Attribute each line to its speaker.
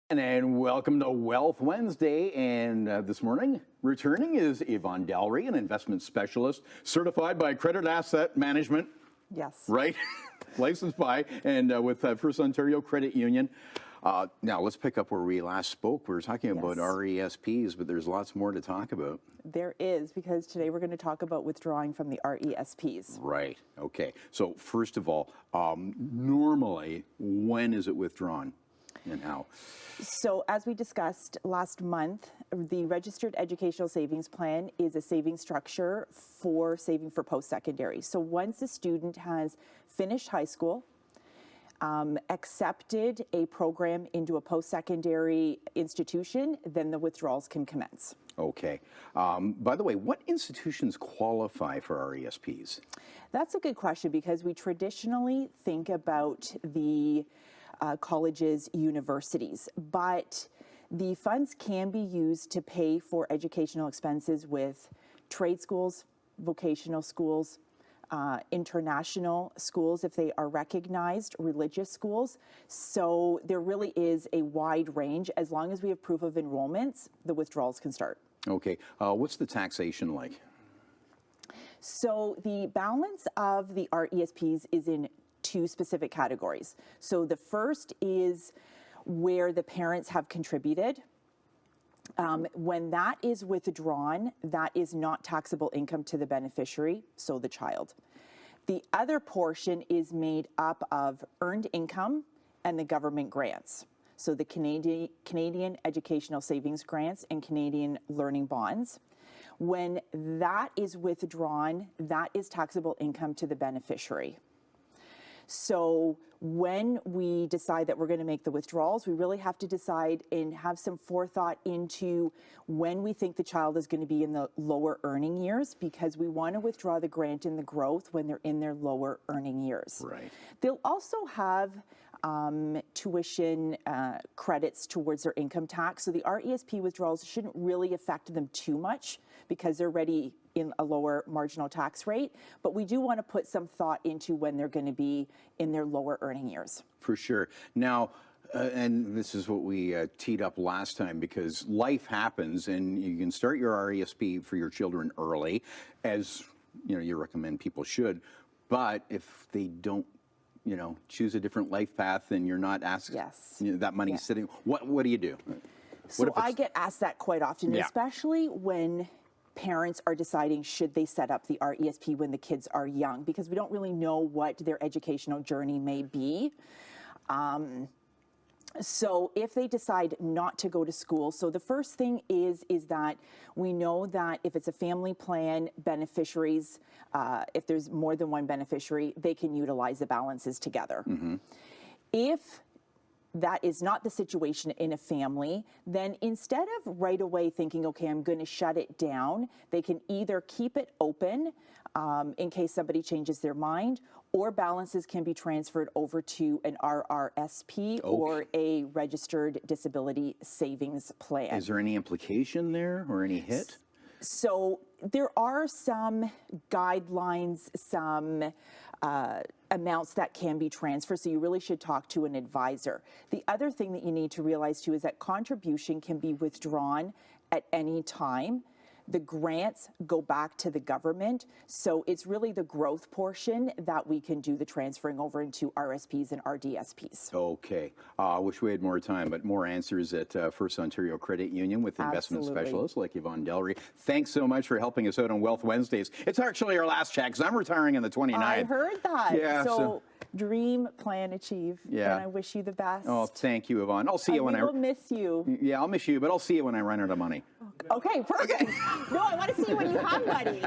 Speaker 1: And welcome to Wealth Wednesday. And this morning, returning is Yvonne, an investment specialist, certified by Credit Asset Management.
Speaker 2: Yes.
Speaker 1: Right? Licensed by, and with First Ontario Credit Union. Now, let's pick up where we last spoke. We were talking about RESPs, but there's lots more to talk about.
Speaker 2: There is, because today we're going to talk about withdrawing from the RESPs.
Speaker 1: Right. Okay. So first of all, normally, when is it withdrawn and how?
Speaker 2: So as we discussed last month, the Registered Educational Savings Plan is a saving structure for saving for post-secondary. So once a student has finished high school, accepted a program into a post-secondary institution, then the withdrawals can commence.
Speaker 1: Okay. By the way, what institutions qualify for RESPs?
Speaker 2: That's a good question, because we traditionally think about the colleges, universities, but the funds can be used to pay for educational expenses with trade schools, vocational schools, international schools if they are recognized, religious schools. So there really is a wide range. As long as we have proof of enrollments, the withdrawals can start.
Speaker 1: Okay. What's the taxation like?
Speaker 2: So the balance of the RESPs is in two specific categories. So the first is where the parents have contributed. When that is withdrawn, that is not taxable income to the beneficiary, so the child. The other portion is made up of earned income and the government grants. So the Canadian Educational Savings Grants and Canadian Learning Bonds. When that is withdrawn, that is taxable income to the beneficiary. So when we decide that we're going to make the withdrawals, we really have to decide and have some forethought into when we think the child is going to be in the lower earning years, because we want to withdraw the grant and the growth when they're in their lower earning years.
Speaker 1: Right.
Speaker 2: They'll also have tuition credits towards their income tax. So the RESP withdrawals shouldn't really affect them too much, because they're already in a lower marginal tax rate, but we do want to put some thought into when they're going to be in their lower earning years.
Speaker 1: For sure. Now, and this is what we teed up last time, because life happens and you can start your RESP for your children early, as you recommend people should, but if they don't choose a different life path and you're not asked, that money's sitting, what do you do?
Speaker 2: So I get asked that quite often, especially when parents are deciding should they set up the RESP when the kids are young, because we don't really know what their educational journey may be. So if they decide not to go to school, so the first thing is that we know that if it's a family plan, beneficiaries, if there's more than one beneficiary, they can utilize the balances together. Mm-hmm. If that is not the situation in a family, then instead of right away thinking, okay, I'm going to shut it down, they can either keep it open in case somebody changes their mind, or balances can be transferred over to an RRSP or a registered disability savings plan.
Speaker 1: Is there any implication there or any hit?
Speaker 2: So there are some guidelines, some amounts that can be transferred, so you really should talk to an advisor. The other thing that you need to realize too is that contribution can be withdrawn at any time. The grants go back to the government, so it's really the growth portion that we can do the transferring over into RSPs and RDSPs.
Speaker 1: Okay. I wish we had more time, but more answers at First Ontario Credit Union with investment specialists like Yvonne. Thanks so much for helping us out on Wealth Wednesdays. It's actually our last chat, because I'm retiring on the 29th.
Speaker 2: I heard that.
Speaker 1: Yeah,
Speaker 2: so dream, plan, achieve.
Speaker 1: Yeah.
Speaker 2: And I wish you the best.
Speaker 1: Oh, thank you, Yvonne. I'll see you when I will
Speaker 2: miss you.
Speaker 1: Yeah, I'll miss you, but I'll see you when I run out of money.
Speaker 2: Okay, perfect. No, I want to see you when you have money.